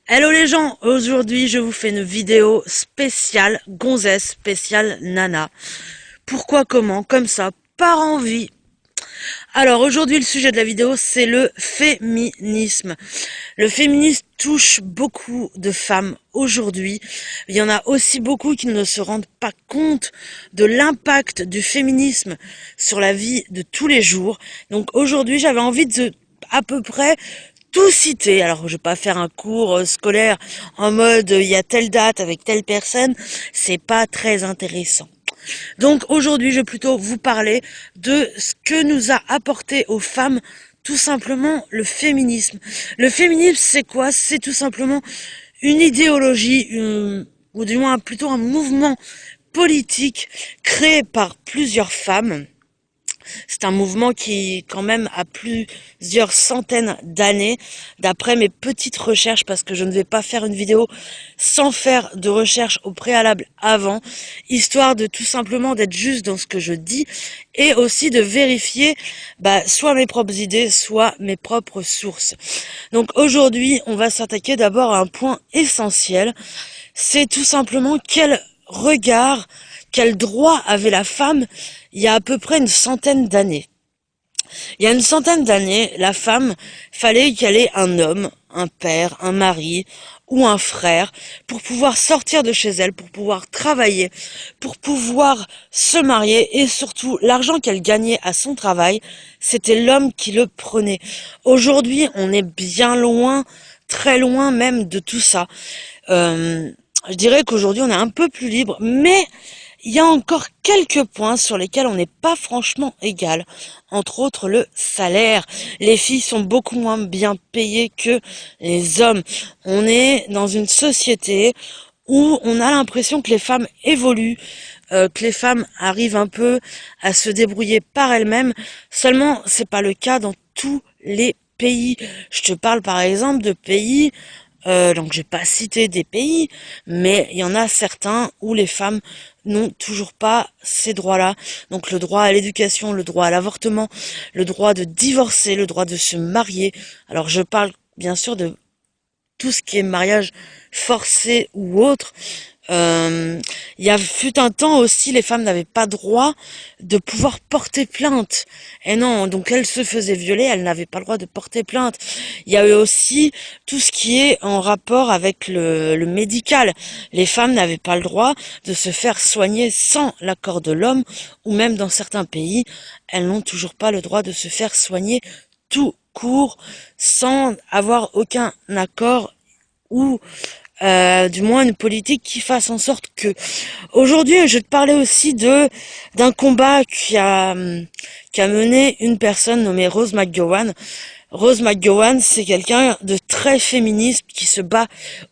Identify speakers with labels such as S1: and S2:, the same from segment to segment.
S1: Hello les gens, aujourd'hui je vous fais une vidéo spéciale gonzesse, spéciale nana. Pourquoi, comment, comme ça, par envie. Alors aujourd'hui le sujet de la vidéo c'est le féminisme. Le féminisme touche beaucoup de femmes aujourd'hui. Il y en a aussi beaucoup qui ne se rendent pas compte de l'impact du féminisme sur la vie de tous les jours. Donc aujourd'hui j'avais envie de à peu près tout citer. Alors, je vais pas faire un cours scolaire en mode il y a telle date avec telle personne, c'est pas très intéressant. Donc aujourd'hui, je vais plutôt vous parler de ce que nous a apporté aux femmes tout simplement le féminisme. Le féminisme, c'est quoi? C'est tout simplement une idéologie, ou du moins plutôt un mouvement politique créé par plusieurs femmes. C'est un mouvement qui, quand même, a plusieurs centaines d'années, d'après mes petites recherches, parce que je ne vais pas faire une vidéo sans faire de recherche au préalable avant, histoire de tout simplement d'être juste dans ce que je dis, et aussi de vérifier, soit mes propres idées, soit mes propres sources. Donc aujourd'hui, on va s'attaquer d'abord à un point essentiel, c'est tout simplement quel regard, quel droit avait la femme il y a à peu près une centaine d'années. Il y a une centaine d'années, la femme, fallait qu'elle ait un homme, un père, un mari ou un frère pour pouvoir sortir de chez elle, pour pouvoir travailler, pour pouvoir se marier et surtout l'argent qu'elle gagnait à son travail, c'était l'homme qui le prenait. Aujourd'hui, on est bien loin, très loin même de tout ça. Je dirais qu'aujourd'hui on est un peu plus libre, mais il y a encore quelques points sur lesquels on n'est pas franchement égal. Entre autres le salaire. Les filles sont beaucoup moins bien payées que les hommes. On est dans une société où on a l'impression que les femmes évoluent, que les femmes arrivent un peu à se débrouiller par elles-mêmes. Seulement, c'est pas le cas dans tous les pays. Je te parle par exemple de pays, donc je vais pas citer des pays, mais il y en a certains où les femmes n'ont toujours pas ces droits-là. Donc le droit à l'éducation, le droit à l'avortement, le droit de divorcer, le droit de se marier. Alors je parle bien sûr de tout ce qui est mariage forcé ou autre. Il y a fut un temps aussi, les femmes n'avaient pas droit de pouvoir porter plainte. Et non, donc elles se faisaient violer, elles n'avaient pas le droit de porter plainte. Il y a eu aussi tout ce qui est en rapport avec le médical. Les femmes n'avaient pas le droit de se faire soigner sans l'accord de l'homme, ou même dans certains pays, elles n'ont toujours pas le droit de se faire soigner tout court sans avoir aucun accord ou du moins une politique qui fasse en sorte que aujourd'hui je vais te parler aussi d'un combat qui a mené une personne nommée Rose McGowan. Rose McGowan, c'est quelqu'un de très féministe qui se bat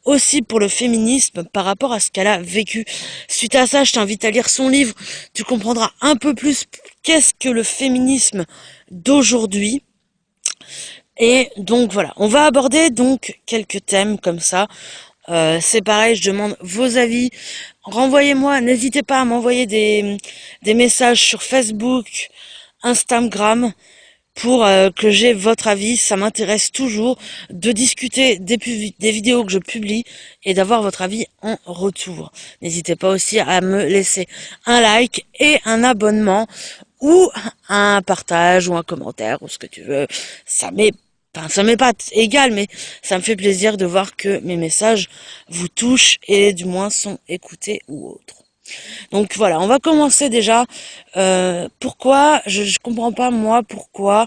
S1: aussi pour le féminisme par rapport à ce qu'elle a vécu. Suite à ça, je t'invite à lire son livre. Tu comprendras un peu plus qu'est-ce que le féminisme d'aujourd'hui. Et donc voilà, on va aborder donc quelques thèmes comme ça. C'est pareil, je demande vos avis. Renvoyez-moi, n'hésitez pas à m'envoyer des messages sur Facebook, Instagram, pour que j'ai votre avis. Ça m'intéresse toujours de discuter des vidéos que je publie et d'avoir votre avis en retour. N'hésitez pas aussi à me laisser un like et un abonnement ou un partage ou un commentaire ou ce que tu veux. Ça m'est pas égal, mais ça me fait plaisir de voir que mes messages vous touchent et du moins sont écoutés ou autres. Donc voilà, on va commencer déjà. Pourquoi je comprends pas moi pourquoi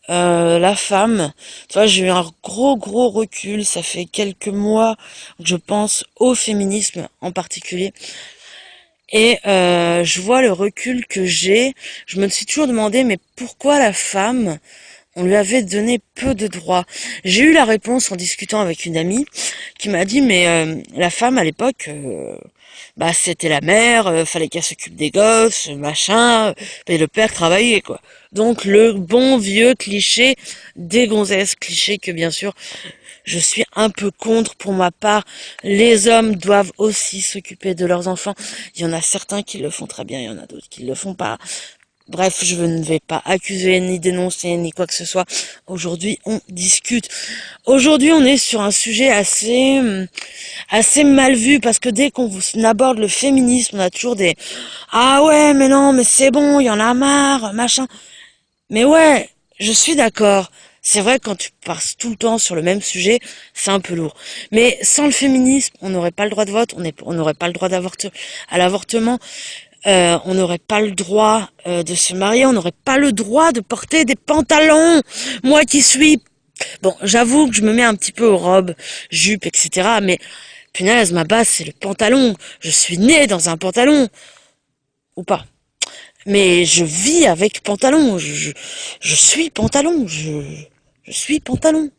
S1: la femme. Tu vois, j'ai eu un gros recul. Ça fait quelques mois que je pense au féminisme en particulier. Et je vois le recul que j'ai. Je me suis toujours demandé, mais pourquoi la femme, on lui avait donné peu de droits. J'ai eu la réponse en discutant avec une amie qui m'a dit, mais la femme à l'époque, c'était la mère, fallait qu'elle s'occupe des gosses, machin, et le père travaillait, quoi. Donc le bon vieux cliché des gonzesses, cliché que bien sûr je suis un peu contre pour ma part. Les hommes doivent aussi s'occuper de leurs enfants. Il y en a certains qui le font très bien, il y en a d'autres qui le font pas. Bref, je ne vais pas accuser, ni dénoncer, ni quoi que ce soit. Aujourd'hui, on discute. Aujourd'hui, on est sur un sujet assez mal vu, parce que dès qu'on aborde le féminisme, on a toujours des «Ah ouais, mais non, mais c'est bon, il y en a marre, machin». Mais ouais, je suis d'accord. C'est vrai, quand tu passes tout le temps sur le même sujet, c'est un peu lourd. Mais sans le féminisme, on n'aurait pas le droit de vote, on n'aurait pas le droit à l'avortement, on n'aurait pas le droit de se marier, on n'aurait pas le droit de porter des pantalons. Moi qui suis... Bon, j'avoue que je me mets un petit peu aux robes, jupes, etc. Mais punaise, ma base, c'est le pantalon. Je suis née dans un pantalon. Ou pas. Mais je vis avec pantalon. Je suis pantalon. Je suis pantalon.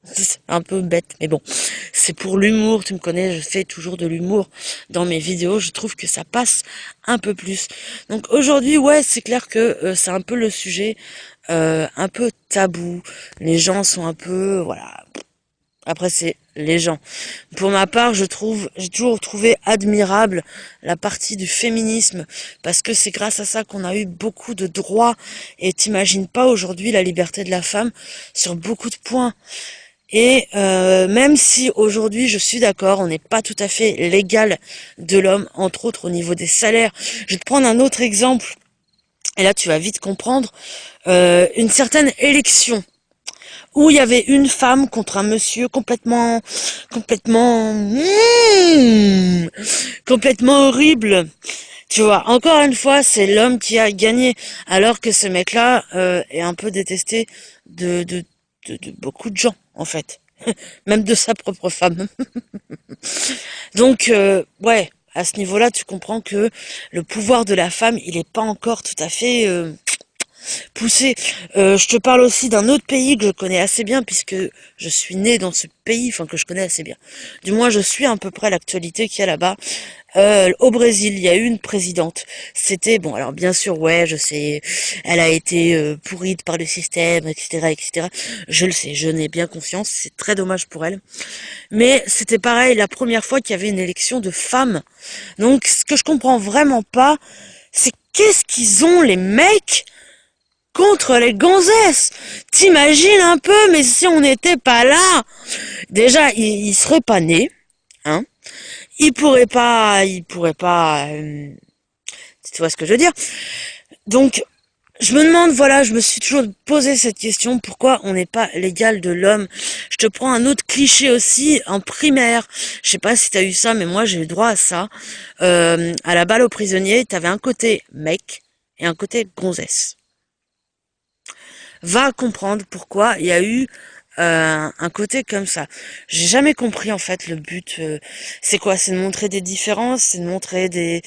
S1: C'est un peu bête, mais bon. C'est pour l'humour, tu me connais, je fais toujours de l'humour dans mes vidéos. Je trouve que ça passe un peu plus. Donc aujourd'hui, ouais, c'est clair que c'est un peu le sujet un peu tabou. Les gens sont un peu, voilà. Après, c'est les gens. Pour ma part, j'ai toujours trouvé admirable la partie du féminisme, parce que c'est grâce à ça qu'on a eu beaucoup de droits. Et t'imagines pas aujourd'hui la liberté de la femme sur beaucoup de points. Et même si aujourd'hui je suis d'accord, on n'est pas tout à fait l'égal de l'homme, entre autres au niveau des salaires. Je vais te prendre un autre exemple, et là tu vas vite comprendre. Une certaine élection où il y avait une femme contre un monsieur complètement horrible. Tu vois, encore une fois, c'est l'homme qui a gagné, alors que ce mec-là est un peu détesté de beaucoup de gens, en fait. Même de sa propre femme. Donc, ouais, à ce niveau-là, tu comprends que le pouvoir de la femme, il n'est pas encore tout à fait poussé. Je te parle aussi d'un autre pays que je connais assez bien, puisque je suis née dans ce pays, enfin que je connais assez bien. Du moins, je suis à peu près l'actualité qu'il y a là-bas. Au Brésil, il y a eu une présidente. C'était, bon, alors bien sûr, ouais, je sais, elle a été pourrite par le système, etc., etc. Je le sais, je n'ai bien conscience, c'est très dommage pour elle. Mais c'était pareil, la première fois qu'il y avait une élection de femmes. Donc, ce que je comprends vraiment pas, c'est qu'est-ce qu'ils ont, les mecs, contre les gonzesses. T'imagines un peu, mais si on n'était pas là, déjà, ils seraient pas nés, hein. Il pourrait pas, tu vois ce que je veux dire. Donc, je me demande, voilà, je me suis toujours posé cette question, pourquoi on n'est pas l'égal de l'homme? Je te prends un autre cliché aussi, en primaire. Je sais pas si t'as eu ça, mais moi j'ai eu droit à ça. À la balle aux prisonniers, t'avais un côté mec et un côté gonzesse. Va comprendre pourquoi il y a eu un côté comme ça. J'ai jamais compris en fait le but. C'est quoi? C'est de montrer des différences, c'est de montrer des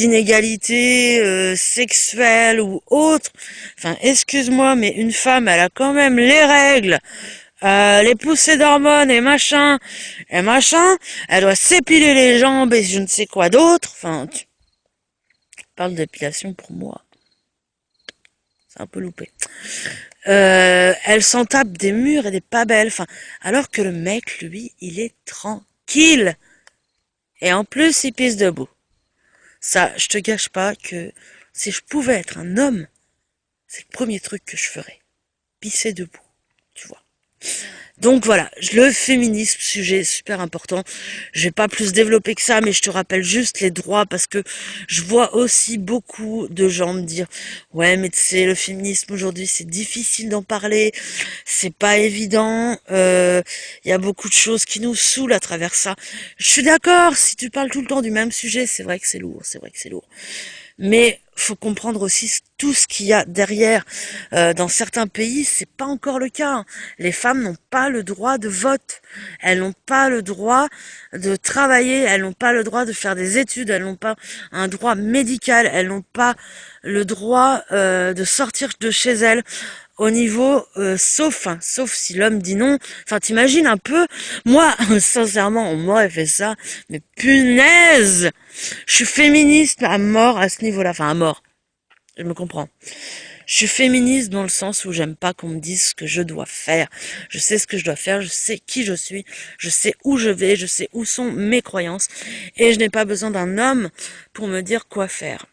S1: inégalités sexuelles ou autres. Enfin, excuse-moi, mais une femme, elle a quand même les règles. Les poussées d'hormones et machin, elle doit s'épiler les jambes et je ne sais quoi d'autre. Enfin, tu parles d'épilation pour moi, c'est un peu loupé. Elle s'en tape des murs et des pas belles. Enfin, alors que le mec, lui, il est tranquille. Et en plus, il pisse debout. Ça, je te gâche pas que si je pouvais être un homme, c'est le premier truc que je ferais. Pisser debout, tu vois. Donc voilà, le féminisme, sujet super important. Je vais pas plus développer que ça, mais je te rappelle juste les droits, parce que je vois aussi beaucoup de gens me dire ouais, mais tu sais, le féminisme aujourd'hui c'est difficile d'en parler, c'est pas évident, il y a beaucoup de choses qui nous saoulent à travers ça. Je suis d'accord, si tu parles tout le temps du même sujet, c'est vrai que c'est lourd, c'est vrai que c'est lourd. Mais faut comprendre aussi tout ce qu'il y a derrière. Dans certains pays, c'est pas encore le cas, hein. Les femmes n'ont pas le droit de vote. Elles n'ont pas le droit de travailler. Elles n'ont pas le droit de faire des études. Elles n'ont pas un droit médical. Elles n'ont pas le droit de sortir de chez elles. Au niveau, sauf si l'homme dit non. Enfin, t'imagines un peu, moi, sincèrement, on m'aurait fait ça, mais punaise! Je suis féministe à mort à ce niveau-là, enfin à mort, je me comprends. Je suis féministe dans le sens où j'aime pas qu'on me dise ce que je dois faire. Je sais ce que je dois faire, je sais qui je suis, je sais où je vais, je sais où sont mes croyances, et je n'ai pas besoin d'un homme pour me dire quoi faire.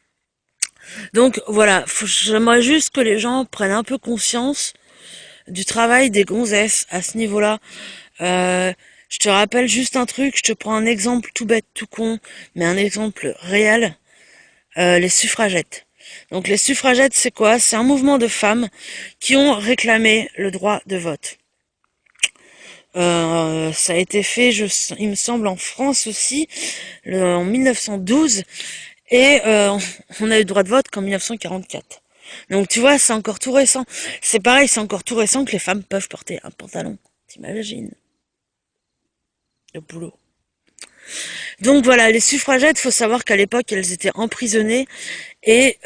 S1: Donc voilà, j'aimerais juste que les gens prennent un peu conscience du travail des gonzesses à ce niveau-là. Euh, je te rappelle juste un truc, je te prends un exemple tout bête, tout con, mais un exemple réel. Les suffragettes. Donc les suffragettes, c'est quoi? C'est un mouvement de femmes qui ont réclamé le droit de vote. Ça a été fait, il me semble, en France aussi, en 1912, et on a eu le droit de vote qu'en 1944. Donc tu vois, c'est encore tout récent. C'est pareil, c'est encore tout récent que les femmes peuvent porter un pantalon. T'imagines? Le boulot. Donc voilà, les suffragettes, faut savoir qu'à l'époque, elles étaient emprisonnées et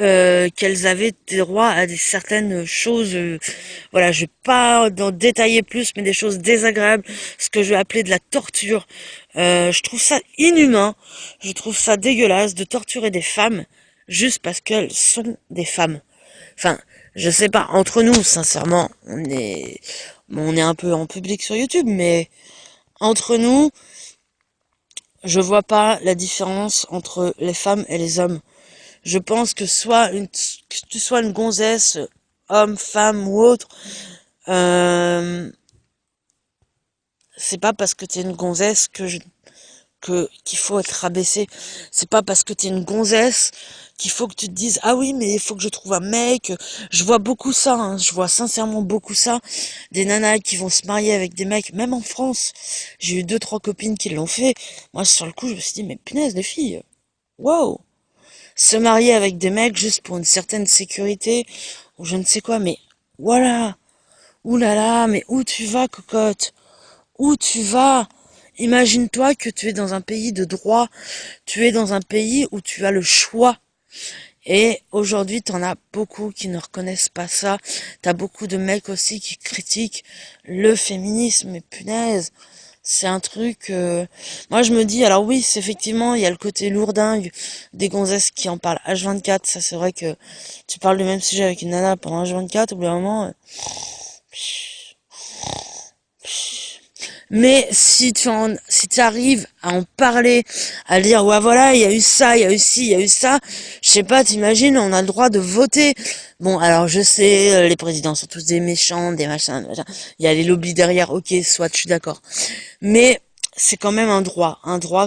S1: qu'elles avaient des droits à certaines choses. Voilà, je vais pas en détailler plus, mais des choses désagréables, ce que je vais appeler de la torture. Je trouve ça inhumain, je trouve ça dégueulasse de torturer des femmes juste parce qu'elles sont des femmes. Enfin, je sais pas, entre nous, sincèrement, on est un peu en public sur YouTube, mais entre nous, je vois pas la différence entre les femmes et les hommes. Je pense que que tu sois une gonzesse, homme, femme ou autre, euh, c'est pas parce que t'es une gonzesse qu'il faut être rabaissé. C'est pas parce que t'es une gonzesse qu'il faut que tu te dises ah oui mais il faut que je trouve un mec. Je vois beaucoup ça, hein, je vois sincèrement beaucoup ça. Des nanas qui vont se marier avec des mecs, même en France. J'ai eu 2, 3 copines qui l'ont fait. Moi sur le coup je me suis dit mais punaise les filles, wow. Se marier avec des mecs juste pour une certaine sécurité ou je ne sais quoi, mais voilà. Ouh là là, mais où tu vas, cocotte? Où tu vas? Imagine-toi que tu es dans un pays de droit, tu es dans un pays où tu as le choix. Et aujourd'hui, t'en as beaucoup qui ne reconnaissent pas ça. T'as beaucoup de mecs aussi qui critiquent le féminisme, mais punaise. C'est un truc. Moi, je me dis, alors oui, c'est effectivement, il y a le côté lourdingue des gonzesses qui en parlent H24. Ça, c'est vrai que tu parles du même sujet avec une nana pendant H24, au bout d'un moment. Mais si tu arrives à en parler, à dire ouais voilà, il y a eu ça, il y a eu ci, il y a eu ça, je sais pas, t'imagines, on a le droit de voter. Bon, alors je sais, les présidents sont tous des méchants, des machins, il y a les lobbies derrière, ok, soit, je suis d'accord. Mais c'est quand même un droit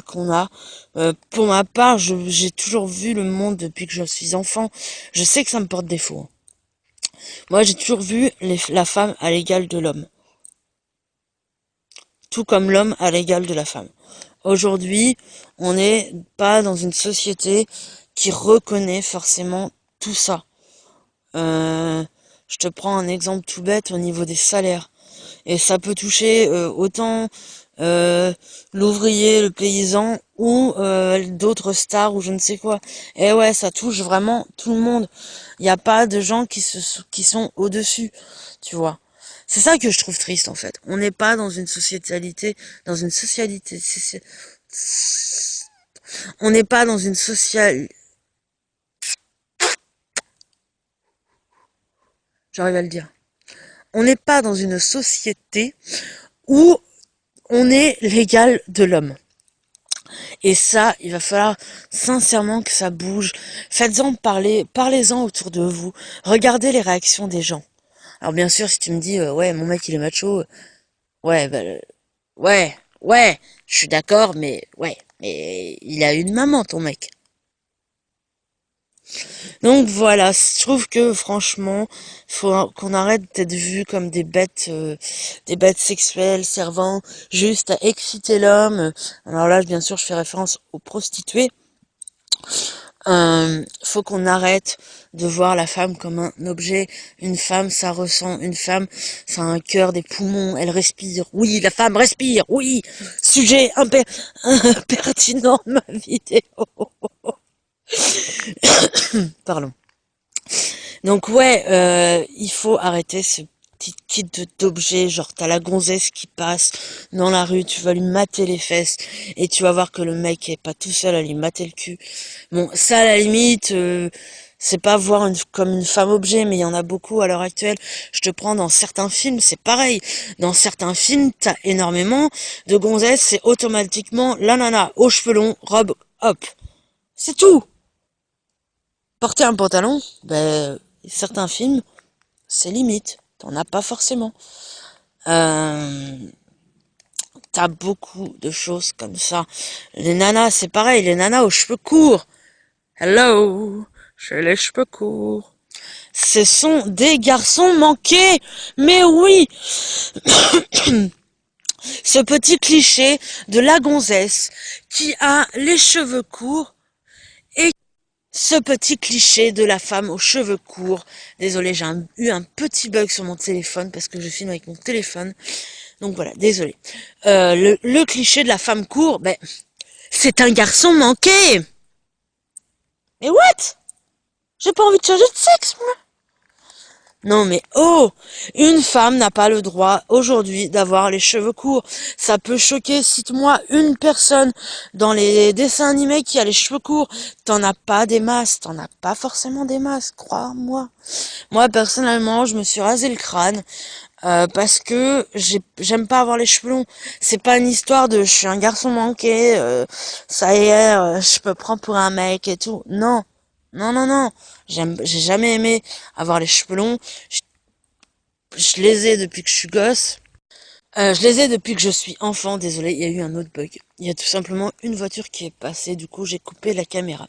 S1: qu'on a. Pour ma part, j'ai toujours vu le monde depuis que je suis enfant. Je sais que ça me porte défaut. Moi, j'ai toujours vu la femme à l'égal de l'homme, tout comme l'homme à l'égal de la femme. Aujourd'hui, on n'est pas dans une société qui reconnaît forcément tout ça. Euh, je te prends un exemple tout bête au niveau des salaires. Et ça peut toucher autant euh, l'ouvrier, le paysan ou d'autres stars ou je ne sais quoi. Et ouais, ça touche vraiment tout le monde. Il n'y a pas de gens qui sont au-dessus, tu vois. C'est ça que je trouve triste en fait. On n'est pas dans une sociétalité, dans une socialité. On n'est pas dans une sociale. J'arrive à le dire. On n'est pas dans une société où on est l'égal de l'homme. Et ça, il va falloir sincèrement que ça bouge. Faites-en parler, parlez-en autour de vous. Regardez les réactions des gens. Alors bien sûr, si tu me dis, ouais, mon mec il est macho, ouais, bah, ouais, je suis d'accord, mais il a une maman ton mec. Donc voilà, je trouve que franchement, faut qu'on arrête d'être vu comme des bêtes sexuelles servant juste à exciter l'homme. Alors là, bien sûr, je fais référence aux prostituées. Faut qu'on arrête de voir la femme comme un objet. Une femme, ça ressent. Une femme, ça a un cœur, des poumons. Elle respire. Oui, la femme respire. Oui. Sujet impertinent de ma vidéo. Pardon. Donc ouais, il faut arrêter ce petit kit d'objets, genre t'as la gonzesse qui passe dans la rue, tu vas lui mater les fesses et tu vas voir que le mec est pas tout seul à lui mater le cul. Bon, ça à la limite, c'est pas voir comme une femme objet, mais il y en a beaucoup à l'heure actuelle. Je te prends dans certains films, c'est pareil. Dans certains films, t'as énormément de gonzesses, c'est automatiquement la nana aux cheveux longs, robe, hop. C'est tout. Porter un pantalon, ben, certains films, c'est limite. T'en as pas forcément. Euh, T'as beaucoup de choses comme ça. Les nanas, c'est pareil, les nanas aux cheveux courts. Hello, j'ai les cheveux courts. Ce sont des garçons manqués. Mais oui, ce petit cliché de la gonzesse qui a les cheveux courts et ce petit cliché de la femme aux cheveux courts. Désolé, eu un petit bug sur mon téléphone parce que je filme avec mon téléphone. Donc voilà, désolé. Le cliché de la femme courte, ben, c'est un garçon manqué. Mais what? J'ai pas envie de changer de sexe, moi. Non mais oh, une femme n'a pas le droit aujourd'hui d'avoir les cheveux courts. Ça peut choquer, cite-moi une personne dans les dessins animés qui a les cheveux courts. T'en as pas des masses, t'en as pas forcément des masses, crois-moi. Moi personnellement, je me suis rasé le crâne parce que j'aime pas avoir les cheveux longs. C'est pas une histoire de je suis un garçon manqué, ça y est, je me prends pour un mec et tout. Non. Non, non, non. J'ai jamais aimé avoir les cheveux longs. Je, je les ai depuis que je suis gosse. Je les ai depuis que je suis enfant. Désolé, il y a eu un autre bug. Il y a tout simplement une voiture qui est passée. Du coup, j'ai coupé la caméra.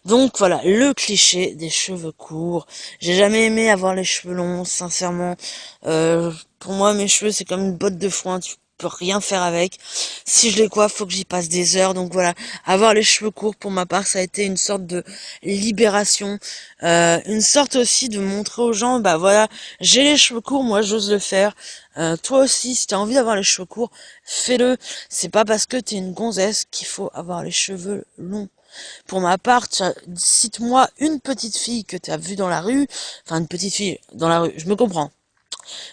S1: Donc voilà, le cliché des cheveux courts. J'ai jamais aimé avoir les cheveux longs, sincèrement. Pour moi, mes cheveux, c'est comme une botte de foin. Tu peux rien faire avec. Si je les coiffe, faut que j'y passe des heures. Donc voilà, avoir les cheveux courts, pour ma part, ça a été une sorte de libération. Une sorte aussi de montrer aux gens, bah voilà, j'ai les cheveux courts, moi j'ose le faire. Toi aussi, si t'as envie d'avoir les cheveux courts, fais-le. C'est pas parce que t'es une gonzesse qu'il faut avoir les cheveux longs. Pour ma part, cite-moi une petite fille que tu as vue dans la rue, enfin une petite fille dans la rue, je me comprends,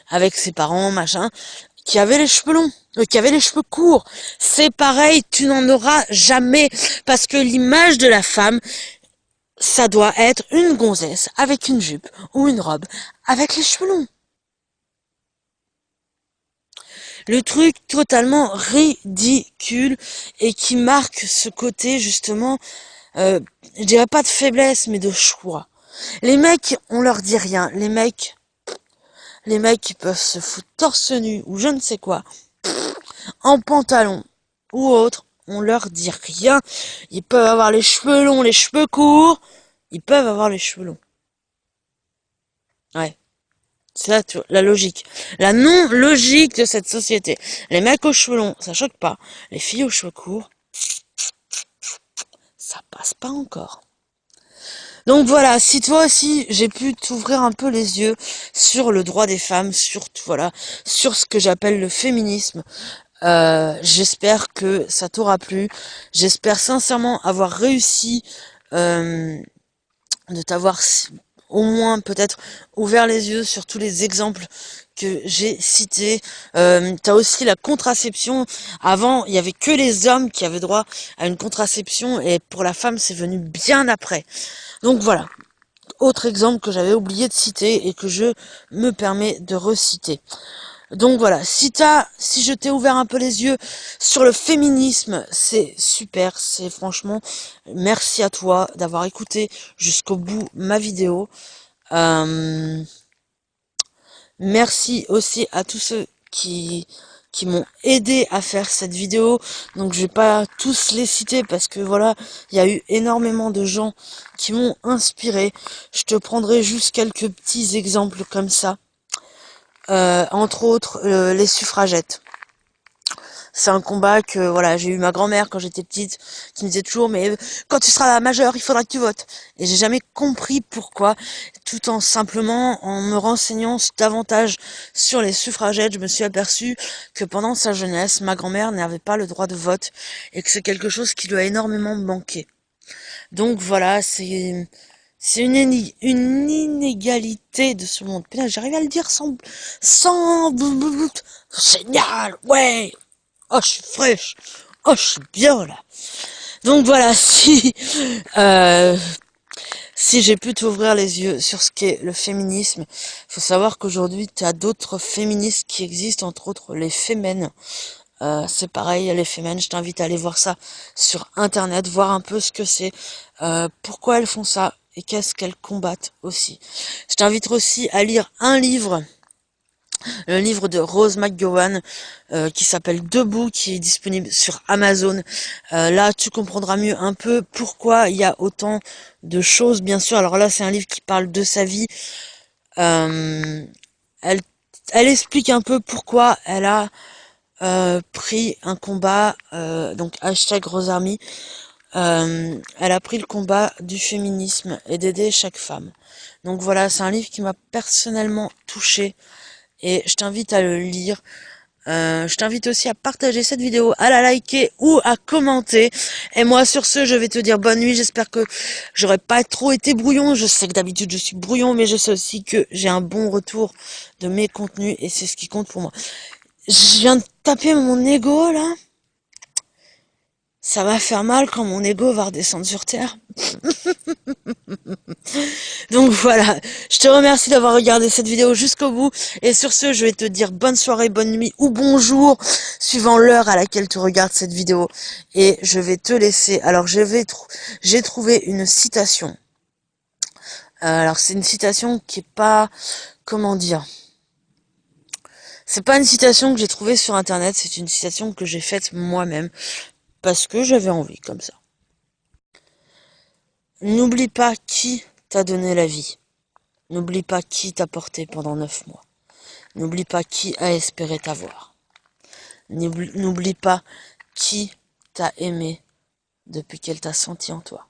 S1: avec ses parents, machin, qui avait les cheveux longs, qui avait les cheveux courts. C'est pareil, tu n'en auras jamais, parce que l'image de la femme, ça doit être une gonzesse avec une jupe ou une robe avec les cheveux longs. Le truc totalement ridicule et qui marque ce côté justement, euh, je dirais pas de faiblesse, mais de choix. Les mecs, on leur dit rien. Les mecs, ils peuvent se foutre torse nu ou je ne sais quoi, en pantalon ou autre. On leur dit rien. Ils peuvent avoir les cheveux longs, les cheveux courts. Ils peuvent avoir les cheveux longs. Ouais. C'est là la logique. La non-logique de cette société. Les mecs aux cheveux longs, ça choque pas. Les filles aux cheveux courts, ça passe pas encore. Donc voilà, si toi aussi j'ai pu t'ouvrir un peu les yeux sur le droit des femmes, voilà, sur ce que j'appelle le féminisme, j'espère que ça t'aura plu. J'espère sincèrement avoir réussi de t'avoir au moins peut-être ouvert les yeux sur tous les exemples que j'ai cités. T'as aussi la contraception. Avant, il y avait que les hommes qui avaient droit à une contraception et pour la femme, c'est venu bien après. Donc voilà, autre exemple que j'avais oublié de citer et que je me permets de reciter. Donc voilà, si je t'ai ouvert un peu les yeux sur le féminisme, c'est super, c'est franchement, merci à toi d'avoir écouté jusqu'au bout ma vidéo. Euh, Merci aussi à tous ceux qui m'ont aidé à faire cette vidéo. Donc je vais pas tous les citer parce que voilà, il y a eu énormément de gens qui m'ont inspiré. Je te prendrai juste quelques petits exemples comme ça. Entre autres, les suffragettes. C'est un combat que voilà, j'ai eu ma grand-mère quand j'étais petite qui me disait toujours mais quand tu seras majeure, il faudra que tu votes. Et j'ai jamais compris pourquoi, tout en simplement en me renseignant davantage sur les suffragettes, je me suis aperçue que pendant sa jeunesse, ma grand-mère n'avait pas le droit de vote et que c'est quelque chose qui lui a énormément manqué. Donc voilà, c'est une inégalité de ce monde. Putain, j'arrive à le dire sans génial, ouais. Oh, je suis fraîche. Oh, je suis bien là. Donc voilà, euh, si j'ai pu t'ouvrir les yeux sur ce qu'est le féminisme, faut savoir qu'aujourd'hui, tu as d'autres féministes qui existent, entre autres les Femmes. C'est pareil, les Femmes, je t'invite à aller voir ça sur Internet, voir un peu ce que c'est, pourquoi elles font ça, et qu'est-ce qu'elles combattent aussi. Je t'invite aussi à lire un livre, le livre de Rose McGowan, qui s'appelle Debout, qui est disponible sur Amazon. Là, tu comprendras mieux un peu pourquoi il y a autant de choses, bien sûr. Alors là, c'est un livre qui parle de sa vie. Euh, elle, elle explique un peu pourquoi elle a pris un combat, donc hashtag Rose Army. Elle a pris le combat du féminisme et d'aider chaque femme. Donc voilà, c'est un livre qui m'a personnellement touchée et je t'invite à le lire. Je t'invite aussi à partager cette vidéo, à la liker ou à commenter. Et moi, sur ce, je vais te dire bonne nuit. J'espère que j'aurais pas trop été brouillon. Je sais que d'habitude, je suis brouillon, mais je sais aussi que j'ai un bon retour de mes contenus et c'est ce qui compte pour moi. Je viens de taper mon ego, là. Ça va faire mal quand mon ego va redescendre sur Terre. Donc voilà, je te remercie d'avoir regardé cette vidéo jusqu'au bout. Et sur ce, je vais te dire bonne soirée, bonne nuit ou bonjour, suivant l'heure à laquelle tu regardes cette vidéo. Et je vais te laisser. Alors j'ai trouvé une citation. Alors c'est une citation qui est pas... Comment dire? C'est pas une citation que j'ai trouvée sur internet, c'est une citation que j'ai faite moi-même. Parce que j'avais envie, comme ça. N'oublie pas qui t'a donné la vie. N'oublie pas qui t'a porté pendant 9 mois. N'oublie pas qui a espéré t'avoir. N'oublie pas qui t'a aimé depuis qu'elle t'a senti en toi.